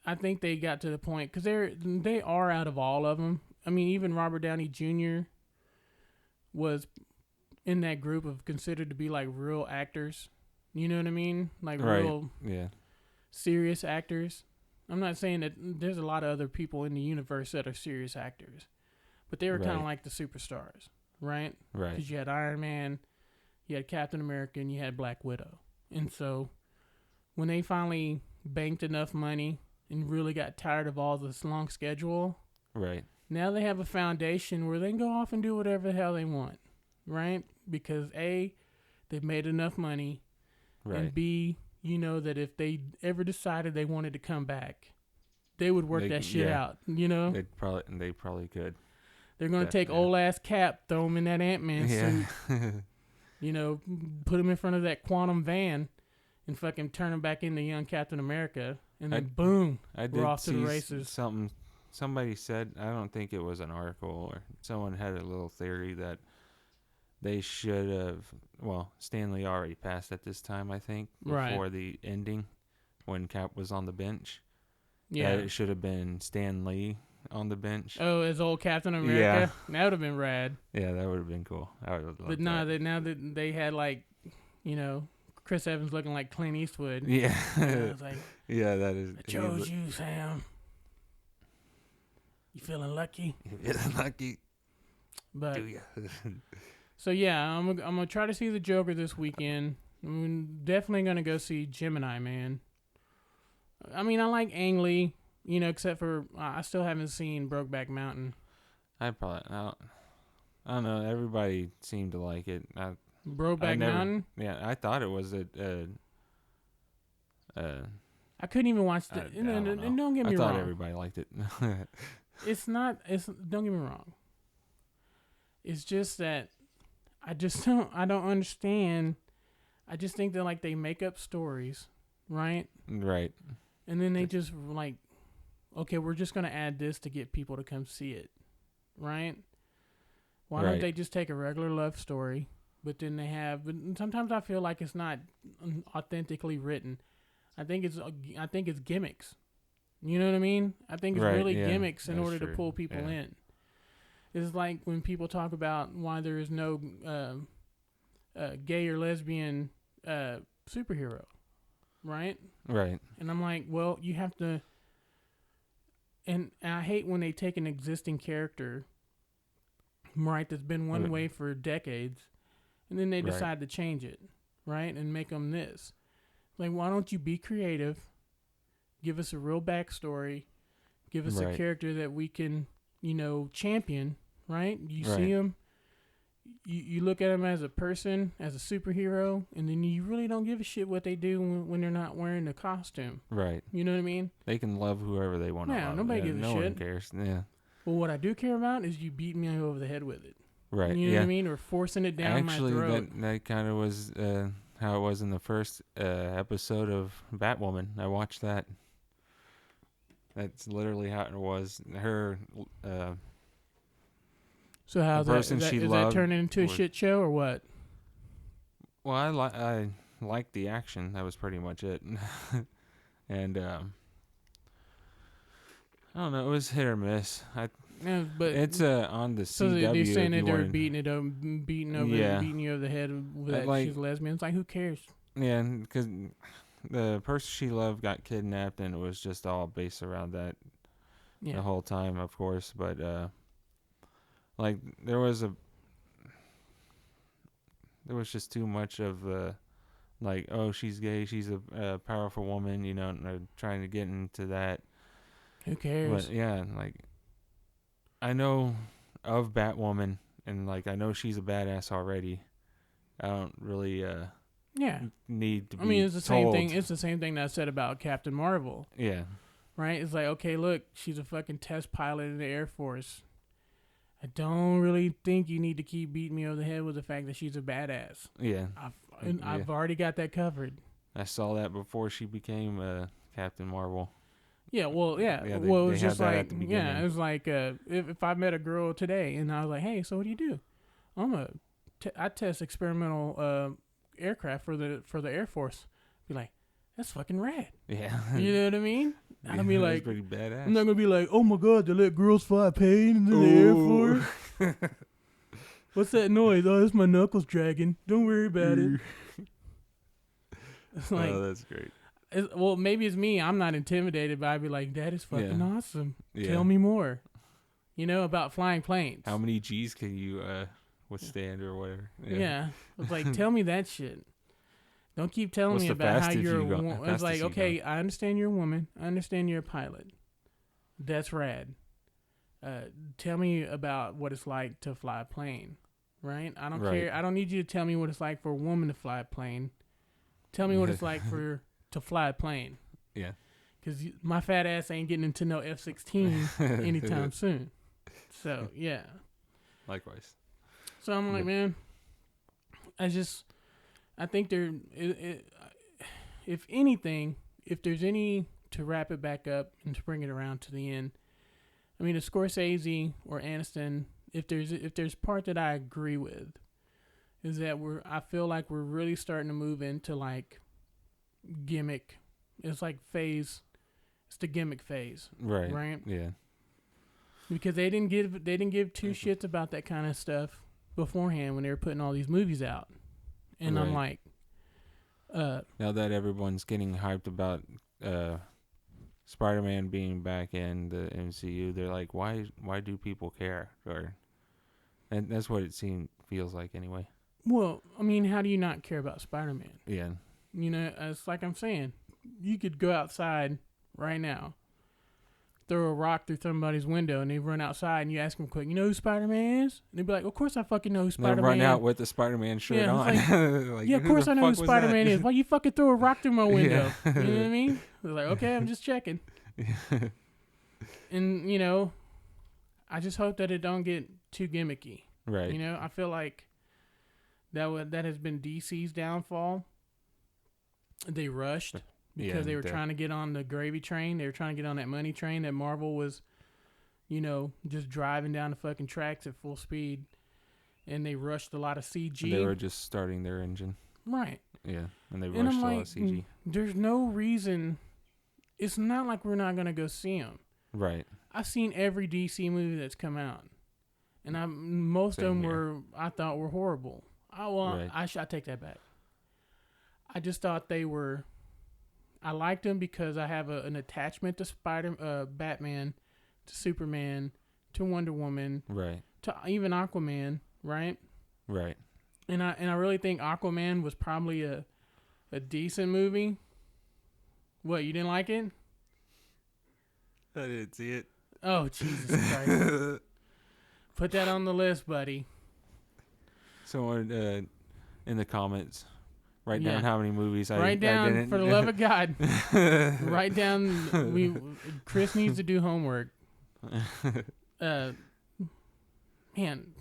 I think they got to the point because they are out of all of them. I mean, even Robert Downey Jr. was in that group of considered to be like real actors. You know what I mean? Like real serious actors. I'm not saying that there's a lot of other people in the universe that are serious actors, but they were kind of like the superstars, right? Right. Because you had Iron Man, you had Captain America, and you had Black Widow. And so when they finally banked enough money and really got tired of all this long schedule, right. Now they have a foundation where they can go off and do whatever the hell they want, right? Because A, they've made enough money, and B, that if they ever decided they wanted to come back, they would work that shit out, They probably could. They're going to take old ass Cap, throw him in that Ant-Man suit, put him in front of that quantum van and fucking turn him back into young Captain America, and then boom, we're off to the races. Somebody said, I don't think it was an article, or someone had a little theory that they should have, Stan Lee already passed at this time, I think, before the ending, when Cap was on the bench. Yeah. That it should have been Stan Lee on the bench. Oh, as old Captain America? Yeah. That would have been rad. Yeah, that would have been cool. I would have loved that. But now that they had, Chris Evans looking like Clint Eastwood. Yeah. I was like, yeah, that is. I chose you, Sam. You feeling lucky? You feeling lucky? But do you? So yeah, I'm gonna try to see the Joker this weekend. I'm definitely gonna go see Gemini Man. I mean, I like Ang Lee, except for I still haven't seen Brokeback Mountain. I don't know. Everybody seemed to like it. Brokeback Mountain. Yeah, I thought it was I couldn't even watch the. And don't get me wrong. I thought everybody liked it. It's not. Don't get me wrong. It's just that I don't understand. I just think that they make up stories, right? Right. And then they just okay, we're just gonna add this to get people to come see it, right? Why don't they just take a regular love story, but then but sometimes I feel like it's not authentically written. I think it's gimmicks. You know what I mean? I think it's really gimmicks in order to pull people in. It's like when people talk about why there is no gay or lesbian superhero, right? Right. And I'm like, well, you have to. And I hate when they take an existing character, right, that's been one way for decades, and then they decide to change it, right, and make them this. Like, why don't you be creative? Give us a real backstory. Give us a character that we can, champion, right? You see him, you look at him as a person, as a superhero, and then you really don't give a shit what they do when they're not wearing the costume. Right. You know what I mean? They can love whoever they want to love. Nobody gives a shit. No one cares. Yeah. Well, what I do care about is you beating me over the head with it. Right. You know what I mean? Or forcing it down my throat. Actually, that kind of was how it was in the first episode of Batwoman. I watched that. That's literally how it was. Her. So how's that? Is that turning into a shit show or what? Well, I liked the action. That was pretty much it. and I don't know. It was hit or miss. Yeah, but It's on the so CW. they're saying if that you they're wanted- beating you over the head with that like- she's a lesbian. It's like, who cares? Yeah, because the person she loved got kidnapped, and it was just all based around that Yeah. the whole time, of course. But like there was just too much of like, oh, she's gay, she's a powerful woman, and they're trying to get into that. Who cares? But yeah, like I know of Batwoman, and like I know she's a badass already. I don't really Yeah. need to be I mean, it's the same told. thing. It's the same thing that I said about Captain Marvel, Yeah, right? It's like, okay, look, she's a fucking test pilot in the Air Force. I don't really think you need to keep beating me over the head with the fact that she's a badass. yeah. I've already got that covered. I saw that before she became Captain Marvel. Yeah, well, yeah. Yeah, Well, it they was had just that at like, the yeah, beginning. it was like, if I met a girl today and I was like, hey, so what do you do? I test experimental aircraft for the Air Force. Be like, that's fucking rad. Yeah, You know what I mean? yeah, I'd be that's like, pretty badass. I'm not gonna be like, oh my god, they let girls fly plane into the Air Force. What's that noise? Oh, it's my knuckles dragging. Don't worry about it. It's like, Oh, that's great. well, maybe it's me. I'm not intimidated, but I'd be like, that is fucking Yeah. awesome. Yeah. Tell me more. About flying planes. How many G's can you withstand or whatever? Yeah. It's like, tell me that shit. Don't keep telling What's me the about how fastest you're a you go- woman. It's fastest like, you okay, I understand you're a woman. I understand you're a pilot. That's rad. Tell me about what it's like to fly a plane, right? I don't Right. care. I don't need you to tell me what it's like for a woman to fly a plane. Tell me what it's like to fly a plane. Yeah. Because my fat ass ain't getting into no F-16 anytime soon. So, yeah. Likewise. So I'm like, Yeah. man, I think if anything, if there's any, to wrap it back up and to bring it around to the end, I mean, if Scorsese or Aniston, if there's part that I agree with, is that I feel like we're really starting to move into like gimmick. It's like phase. It's the gimmick phase, Right. right? Yeah. Because they didn't give two shits about that kind of stuff beforehand when they were putting all these movies out. And I'm Right. like, Now that everyone's getting hyped about Spider-Man being back in the MCU, they're like, why do people care? And that's what it feels like anyway. well, I mean, how do you not care about Spider-Man? Yeah. It's like I'm saying, you could go outside right now, throw a rock through somebody's window, and they run outside, and you ask them quick, you know who Spider-Man is? And they'd be like, of course I fucking know who They Spider-Man run is. out with the Spider-Man shirt Yeah, on. it's Like, Yeah, of who course the I know who fuck was Spider-Man that? is. Why you fucking throw a rock through my window? Yeah. You know what I mean? They're like, okay, I'm just checking. And, I just hope that it don't get too gimmicky. Right. I feel like that has been DC's downfall. They rushed because Yeah, they were trying to get on the gravy train. They were trying to get on that money train that Marvel was, just driving down the fucking tracks at full speed. And they rushed a lot of CG. They were just starting their engine. Right. Yeah. And they And rushed I'm a lot like, of CG. there's no reason. It's not like we're not going to go see them. Right. I've seen every DC movie that's come out. And most Same of them here. I thought were horrible. Right. I take that back. I just thought I liked them because I have an attachment to Batman, to Superman, to Wonder Woman, Right. to even Aquaman, right? Right. And I really think Aquaman was probably a decent movie. What, you didn't like it? I didn't see it. Oh, Jesus Christ. Put that on the list, buddy. Someone in the comments, write Yeah. down how many movies I Write down, didn't. for the love of God. Write down. Chris needs to do homework. Man,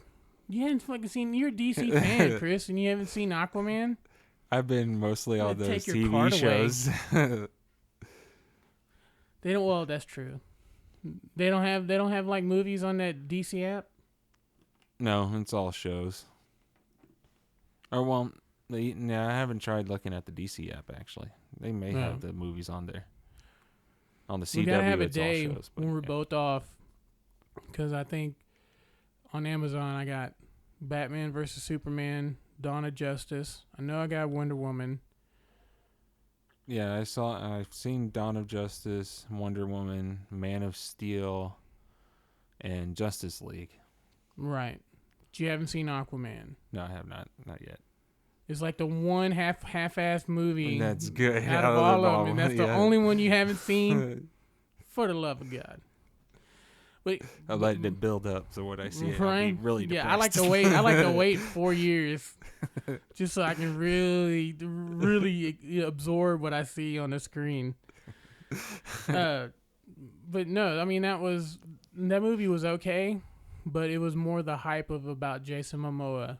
you haven't fucking seen. You're a DC fan, Chris, and you haven't seen Aquaman. I've been mostly all I'm gonna those take your TV card away. shows. They don't. Well, that's true. They don't have like movies on that DC app. No, it's all shows. Or I haven't tried looking at the DC app actually. They may No. have the movies on there. on the CW. We gotta have a it's all day shows, but when we're yeah. both off, because I think on Amazon I got Batman versus Superman, Dawn of Justice. I know I got Wonder Woman. Yeah, I've seen Dawn of Justice, Wonder Woman, Man of Steel, and Justice League. Right. But you haven't seen Aquaman. No, I have not yet. It's like the one half-assed movie That's good. out of all of them, and that's the yeah. only one you haven't seen. For the love of God. But I let it build up, so when I see it, I'll be right? really depressed. Yeah, I like to wait. I like to wait 4 years just so I can really absorb what I see on the screen. But no, I mean that movie was okay, but it was more the hype about Jason Momoa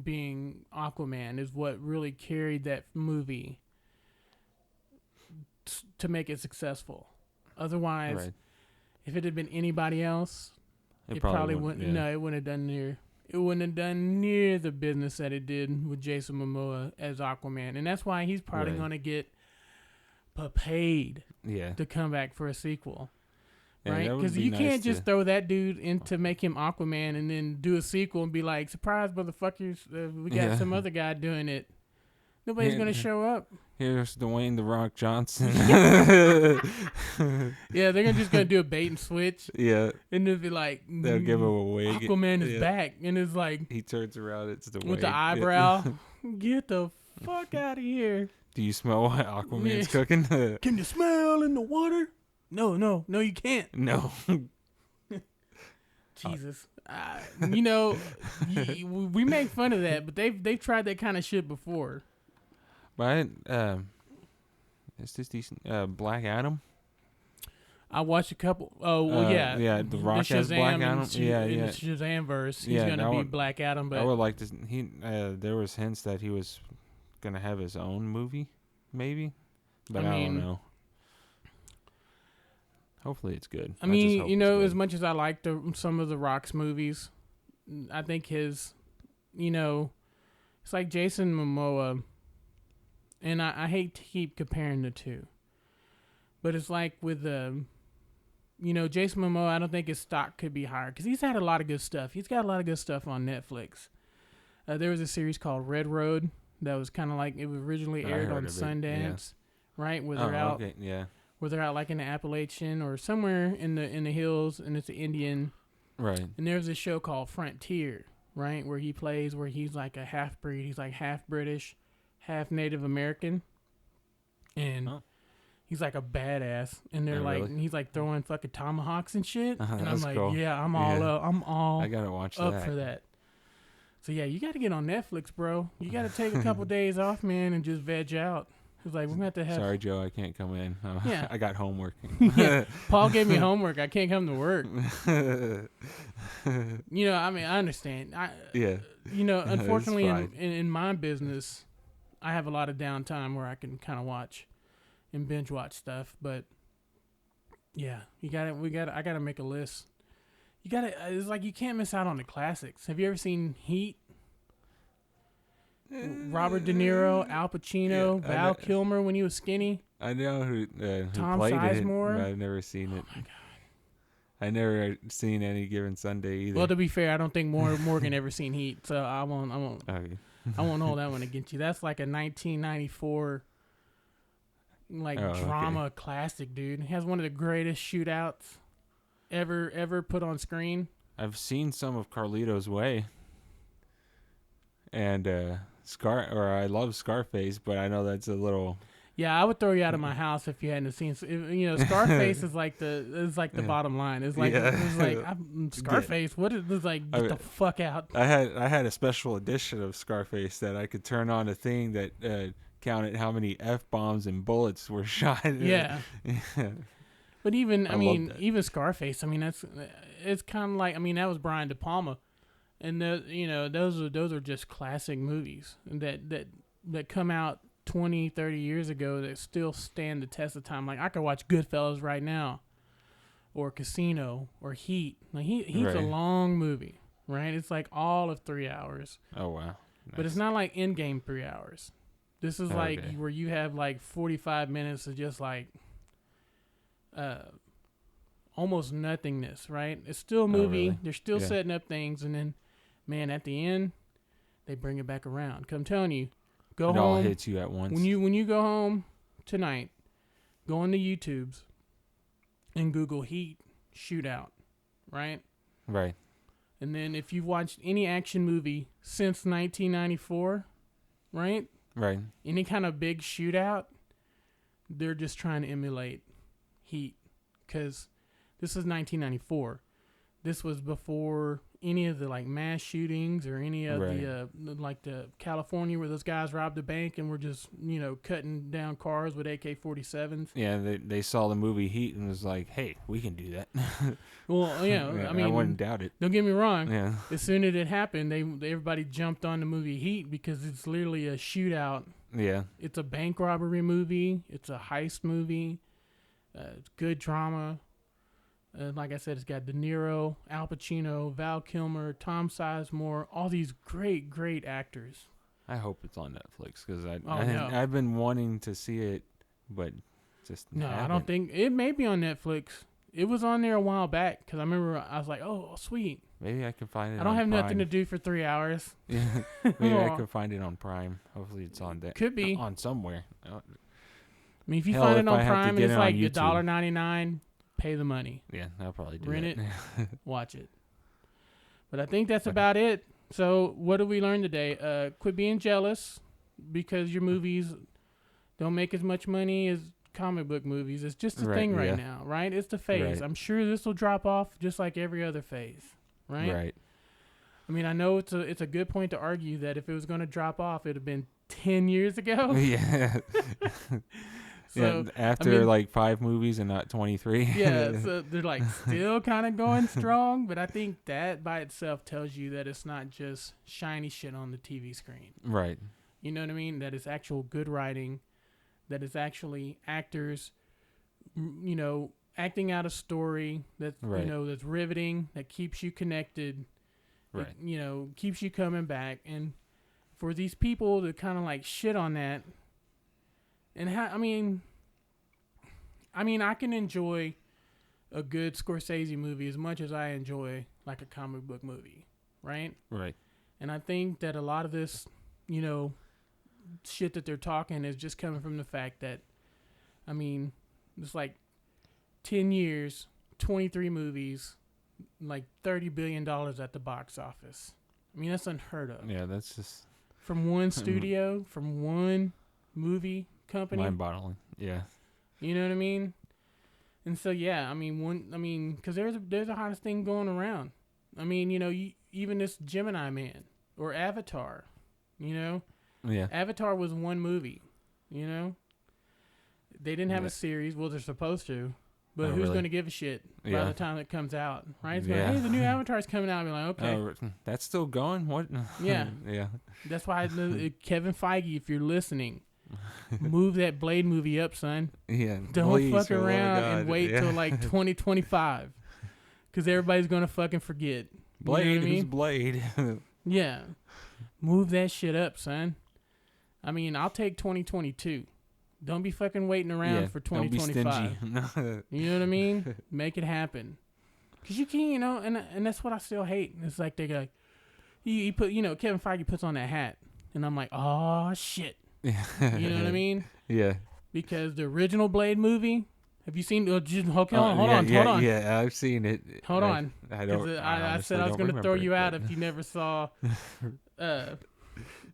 being Aquaman is what really carried that movie to make it successful. Otherwise, Right. if it had been anybody else, it probably wouldn't. Yeah. No, it wouldn't have done near. It wouldn't have done near the business that it did with Jason Momoa as Aquaman, and that's why he's probably Right. going to get paid Yeah. to come back for a sequel, Yeah, right? that would Because be you nice can't to- just throw that dude in to make him Aquaman and then do a sequel and be like, "Surprise, motherfuckers! We got Yeah. some other guy doing it." Nobody's Yeah. going to show up. Here's Dwayne the Rock Johnson. Yeah, they're just going to do a bait and switch, Yeah, and they'll be like, they'll give him a wig. Aquaman is Yeah. back, and it's like He turns around, it's the wig. with the Yeah. eyebrow. Get the fuck out of here! Do you smell what Aquaman's Yeah. cooking? Can you smell in the water? No, you can't. No. Jesus, you know, we make fun of that, but they've tried that kind of shit before. But is this decent? Black Adam? I watched a couple. Oh well, yeah, yeah, The Rock has Black Shazam Adam. and Yeah, in yeah. the Shazam verse, he's Yeah, gonna I be would- Black Adam, I but would like to. There was hints that he was gonna have his own movie, maybe, but I I, mean- don't know. Hopefully, it's good. I just mean, hope you it's know, good. as much as I like some of the Rock's movies, I think his, you know, it's like Jason Momoa, and I hate to keep comparing the two, but it's like with you know, Jason Momoa, I don't think his stock could be higher because he's had a lot of good stuff. He's got a lot of good stuff on Netflix. There was a series called Red Road that was kind of like it was originally I aired heard on of it, Sundance, right? Where Oh, they're out, okay, yeah, where they're out like in the Appalachian or somewhere in the hills, and it's an Indian. right. And there's this show called Frontier, right, where he's like a half breed. He's like half British, half Native American, and Oh. he's like a badass. And they're Oh, like, really? he's like throwing fucking tomahawks and shit. And I'm That's like, cool. yeah, I'm all Yeah. up. I'm all I gotta watch up that. for that. So yeah, you got to get on Netflix, bro. You got to take a couple days off, man, and just veg out. It's like we're gonna have to have. Sorry, Joe, I can't come in. Yeah. I got homework. Yeah, Paul gave me homework. I can't come to work. You know, I mean, I understand. Yeah. You know, It's unfortunately, fine. in my business, I have a lot of downtime where I can kind of watch and binge watch stuff. But yeah, I gotta make a list. You gotta. It's like you can't miss out on the classics. Have you ever seen Heat? Robert De Niro, Al Pacino, Yeah, I Val know- Kilmer when he was skinny. I know who Tom played Sizemore? it, but I've never seen it. Oh my god. I never seen Any Given Sunday either. Well, to be fair, I don't think Morgan ever seen Heat, so I won't Okay. hold that one against you. That's like a 1994 like Oh, okay. drama classic, dude. It has one of the greatest shootouts ever put on screen. I've seen some of Carlito's Way, and I love Scarface, but I know that's a little. Yeah, I would throw you out of my house if you hadn't seen. If, you know, Scarface is like the Yeah. bottom line. It's like Yeah. it's like Scarface. What is it's like? Get the fuck out. I had a special edition of Scarface that I could turn on a thing that counted how many F-bombs and bullets were shot. Yeah. Yeah. But even I I love mean that. even Scarface. I mean it's kind of like that was Brian De Palma, and those are just classic movies that come out 20, 30 years ago that still stand the test of time. Like I could watch Goodfellas right now, or Casino, or Heat. Like Heat's a Right. long movie, right? It's like all of 3 hours, Oh wow. but it's Nice. not like Endgame 3 hours. This is like Okay. where you have like 45 minutes of just like almost nothingness, right? It's still a Oh, movie. really? They're still Yeah. setting up things, and then, man, at the end, they bring it back around. 'Cause I'm telling you, go It all home hits you at once. when you go home tonight. Go on the YouTubes and Google Heat shootout, right? Right. And then if you've watched any action movie since 1994, right? Right. Any kind of big shootout, they're just trying to emulate Heat, because this is 1994. This was before any of the like mass shootings or any of Right. the California where those guys robbed a bank and were just cutting down cars with AK-47s. Yeah, they saw the movie Heat and was like, "Hey, we can do that." Well, Yeah, I I mean, wouldn't doubt it. don't get me wrong. Yeah. As soon as it happened, everybody jumped on the movie Heat because it's literally a shootout. Yeah. It's a bank robbery movie. It's a heist movie. It's good drama. Like I said, it's got De Niro, Al Pacino, Val Kilmer, Tom Sizemore, all these great, great actors. I hope it's on Netflix because no. I've been wanting to see it, but just No, I haven't. don't think it may be on Netflix. It was on there a while back because I remember I was like, oh, sweet. Maybe I can find it. I don't on have Prime. nothing to do for 3 hours. Yeah. Maybe I Oh. can find it on Prime. Hopefully it's on that. Could be. On somewhere. I mean, if you Hell, find if it I on have to Prime and get it's it on like YouTube. $1.99, pay the money. Yeah, I'll probably do Rent that. Watch it. But I think that's about it. So what did we learn today? Quit being jealous because your movies don't make as much money as comic book movies. It's just the Right, thing right yeah. now, right? It's the phase. Right. I'm sure this will drop off just like every other phase, right? Right. I mean, I know it's a good point to argue that if it was going to drop off, it'd have been 10 years ago. Yeah. So, yeah. After mean- like 5 movies and not 23. yeah, so they're like still kind of going strong, but I think that by itself tells you that it's not just shiny shit on the TV screen. Right. You know what I mean? That it's actual good writing, that it's actually actors, acting out a story that's Right. that's riveting, that keeps you connected, Right. that, keeps you coming back. And for these people to kind of like shit on that, and I mean, I can enjoy a good Scorsese movie as much as I enjoy like a comic book movie, right? Right. And I think that a lot of this, shit that they're talking is just coming from the fact that, it's like 10 years, 23 movies, like $30 billion at the box office. I mean, that's unheard of. Yeah, that's just From one studio, from one movie company. mind-boggling. Yeah. You know what I mean? And so, yeah, because there's a hottest thing going around. I mean, even this Gemini Man or Avatar, Yeah. Avatar was one movie, They didn't have Yeah. a series. Well, they're supposed to. But Oh, who's really? going to give a shit by Yeah. the time it comes out, right? It's Yeah. like, hey, the new Avatar's coming out. I'll be like, okay. Oh, that's still going? What? Yeah. Yeah. That's why Kevin Feige, if you're listening, move that Blade movie up, son. Yeah. Don't please, fuck for the love of around God. and wait Yeah. till like 2025. Because everybody's going to fucking forget. Blade, You know what I who's mean? Blade? Yeah. Move that shit up, son. I'll take 2022. Don't be fucking waiting around Yeah, for don't be 2025. stingy. You know what I mean? Make it happen. Because you can't, and that's what I still hate. It's like they go, he put, Kevin Feige puts on that hat. And I'm like, oh, shit. Yeah. You know what I mean? Yeah. Because the original Blade movie, have you seen, hold Oh, on. Yeah, I've seen it. Hold on. I don't. 'Cause I said I was going to throw you out if you never saw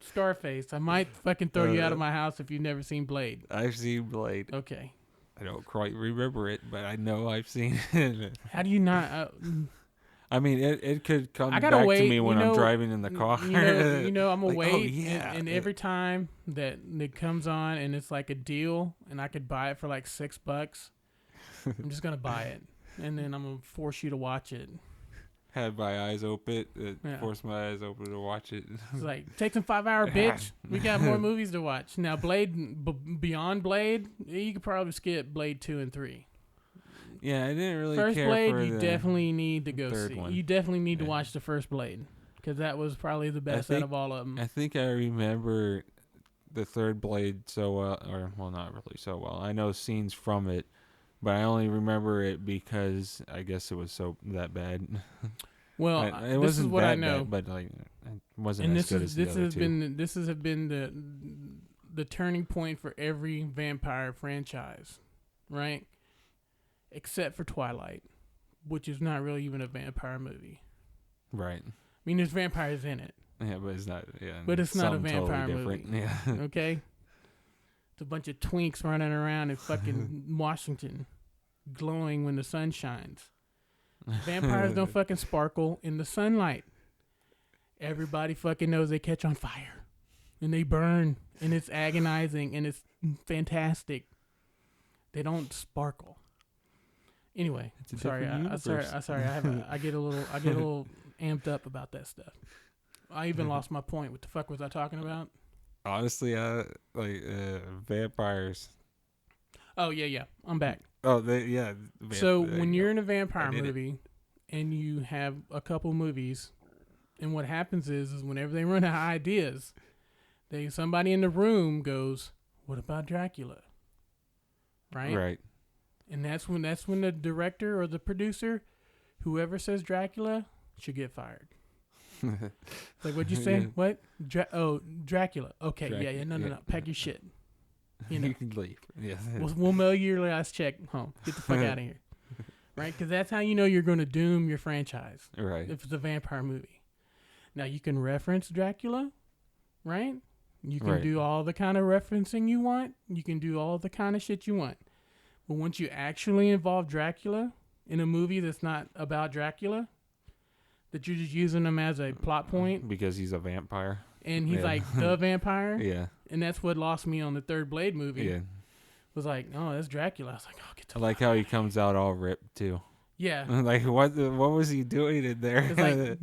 Scarface. I might fucking throw you out of my house if you've never seen Blade. I've seen Blade. Okay. I don't quite remember it, but I know I've seen it. How do you not? I mean, it could come I back gotta wait, to me when I'm driving in the car. I'm gonna Like, wait, oh, yeah. and every time that it comes on and it's like a deal, and I could buy it for like $6, I'm just gonna buy it, and then I'm gonna force you to watch it. Had my eyes open, Yeah. forced my eyes open to watch it. It's like, take some 5-hour, bitch. We got more movies to watch now. Blade, beyond Blade, you could probably skip Blade 2 and 3. Yeah, I didn't really First care Blade, for you the definitely need to go third see. one. You definitely need to Yeah. watch the first Blade because that was probably the best out think- of all of them. I think I remember the third Blade so well, or well, not really so well. I know scenes from it, but I only remember it because I guess it was so that bad. Well, It this wasn't is what I that know. bad, but like it wasn't And as good as the other two. this has been the turning point for every vampire franchise, right? Except for Twilight, which is not really even a vampire movie. Right. I mean, there's vampires in it, Yeah, but it's not. Yeah. but it's not a something vampire totally movie. Yeah. Okay, it's a bunch of twinks running around in fucking Washington, glowing when the sun shines. Vampires don't fucking sparkle in the sunlight. Everybody fucking knows they catch on fire, and they burn, and it's agonizing, and it's fantastic. They don't sparkle. Anyway, It's a sorry, different universe. I get a little amped up about that stuff. I even lost my point. What the fuck was I talking about? Honestly, vampires. Oh yeah, I'm back. Oh, yeah. So there when you you're go. in a vampire I did it. movie and you have a couple movies, and what happens is whenever they run out of ideas, somebody in the room goes, "What about Dracula?" Right? Right. And that's when the director or the producer, whoever says Dracula, should get fired. It's like, what'd you say? Yeah. What? Dracula. Okay, yeah, no. Pack your shit. You know. You can leave. Yeah. We'll mail you your last check home. Get the fuck out of here. Right? Because that's how you know you're going to doom your franchise Right. if it's a vampire movie. Now, you can reference Dracula, right? You can Right. do all the kind of referencing you want. You can do all the kind of shit you want. But once you actually involve Dracula in a movie that's not about Dracula, that you're just using him as a plot point, Because he's a vampire. and he's Yeah. like the vampire, Yeah. and that's what lost me on the third Blade movie. Yeah. Was like, oh, that's Dracula. I was like, oh, get the I like how he comes out all ripped too. yeah. Like what was he doing in there? It's like,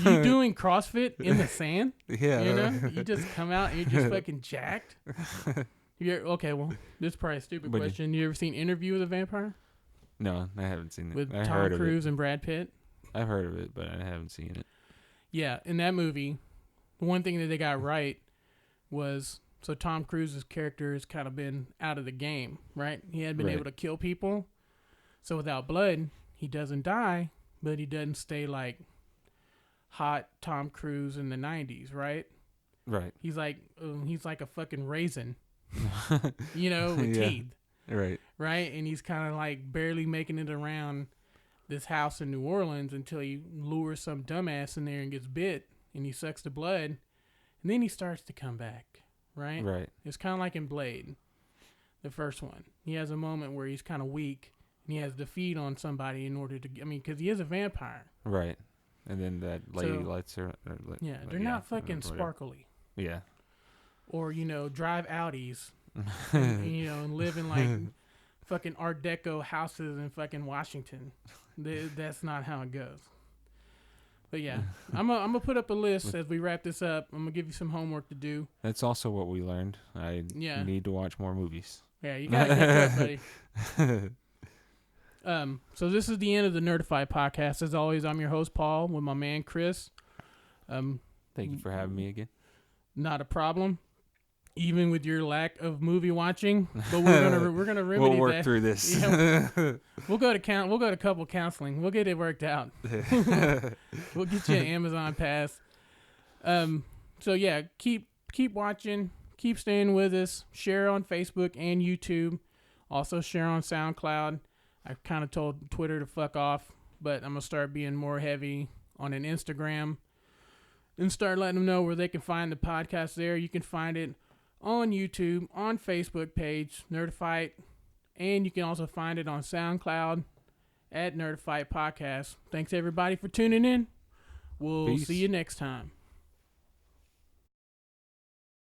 were you doing CrossFit in the sand? yeah. You know, you just come out and you're just fucking jacked. Okay, well, this is probably a stupid But- question. You ever seen Interview with a Vampire No, I haven't seen it. with I Tom heard of Cruise and Brad Pitt? it. I've heard of it, but I haven't seen it. Yeah, in that movie, the one thing that they got right was so Tom Cruise's character has kind of been out of the game, right? He had been Right. able to kill people. So without blood, he doesn't die, but he doesn't stay like hot Tom Cruise in the 90s, right? Right. He's like a fucking raisin, you know, with Yeah. teeth, Right. right? And he's kind of like barely making it around this house in New Orleans until he lures some dumbass in there and gets bit, and he sucks the blood, and then he starts to come back, right? Right. It's kind of like in Blade, the first one. He has a moment where he's kind of weak, and he has to feed on somebody in order to, because he is a vampire. Right. And then that lady So- lights her. Yeah, they're not fucking whatever. sparkly. Yeah. Or, drive Audis, and, and live in like fucking Art Deco houses in fucking Washington. That's not how it goes. But yeah, I'm gonna put up a list as we wrap this up. I'm gonna give you some homework to do. That's also what we learned. I Yeah. need to watch more movies. Yeah, you gotta catch up, buddy. So this is the end of the Nerdified podcast. As always, I'm your host Paul with my man Chris. Thank you for having me again. Not a problem, even with your lack of movie watching. But we're gonna remedy We'll work that. through this. Yeah. We'll go to couple counseling. We'll get it worked out. We'll get you an Amazon pass. So yeah, keep watching, keep staying with us. Share on Facebook and YouTube. Also share on SoundCloud. I kind of told Twitter to fuck off, but I'm gonna start being more heavy on an Instagram and start letting them know where they can find the podcast there. You can find it on YouTube, on Facebook page, Nerdified, and you can also find it on SoundCloud at Nerdified Podcast. Thanks everybody for tuning in. We'll Peace. see you next time.